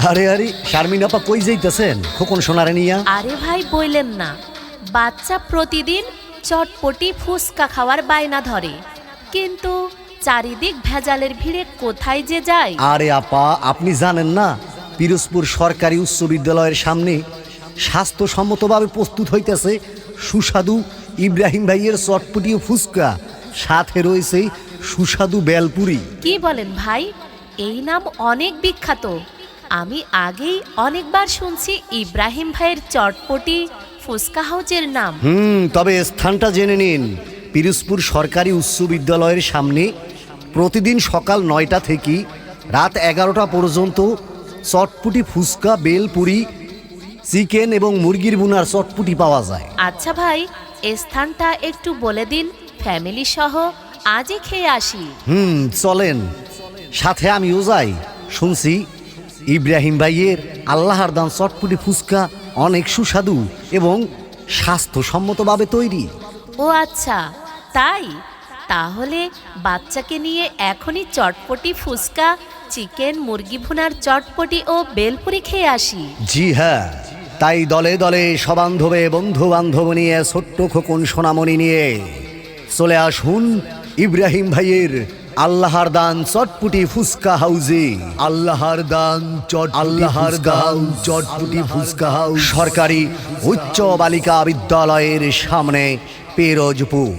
আরে আরে শারমিন আপা কই যাইতেছেন খোকন সোনারে নিয়া? আরে ভাই বইলেন না, বাচ্চা প্রতিদিন চটপটি ফুচকা খাওয়ার বায়না ধরে, কিন্তু চারিদিক ভেজালের ভিড়ে কোথায় যে যায়। আরে আপা আপনি জানেন না, পিরোজপুর সরকারি উচ্চ বিদ্যালয়ের সামনে স্বাস্থ্যসম্মতভাবে প্রস্তুত হইতেছে সুস্বাদু ইব্রাহিম ভাইয়ের চটপটি ও ফুচকা, সাথে রয়েছে সুস্বাদু বেলপুরি। কি বলেন ভাই, এই নাম অনেক বিখ্যাত। আমি আগেই অনেকবার শুনছি ইব্রাহিম ভাইয়ের চটপটি ফুচকা হাউজের নাম। তবে স্থানটা জেনে নিন। পিরোজপুর সরকারি উচ্চ বিদ্যালয়ের সামনে প্রতিদিন সকাল 9টা থেকে রাত 11টা পর্যন্ত চটপটি ফুচকা, বেলপুরি, চিকেন এবং মুরগির ভুনার চটপটি পাওয়া যায়। আচ্ছা ভাই, স্থানটা একটু বলে দিন, ফ্যামিলি সহ আজই খেয়ে আসি। চলেন, সাথে আমিও যাই। শুনছি ইব্রাহিম ভাইয়ের আল্লাহর দান চটপটি ফুচকা অনেক সুস্বাদু এবং স্বাস্থ্যসম্মতভাবে তৈরি। ও আচ্ছা, তাই? তাহলে বাচ্চাকে নিয়ে এখনই চটপটি ফুচকা, চিকেন, মুরগি ভুনার চটপটি ও বেলপুরি খেয়ে আসি। জি হ্যাঁ, তাই দলে দলে সবান্ধবে বন্ধু বান্ধব নিয়ে ছোট্ট খোকন সোনামণি নিয়ে চলে আসুন ইব্রাহিম ভাইয়ের আল্লাহর দান চটপটি ফুচকা হাউজে। আল্লাহর দান চটপটি ফুচকা হাউস, সরকারি উচ্চ বালিকা বিদ্যালয়ের সামনে, পিরোজপুর।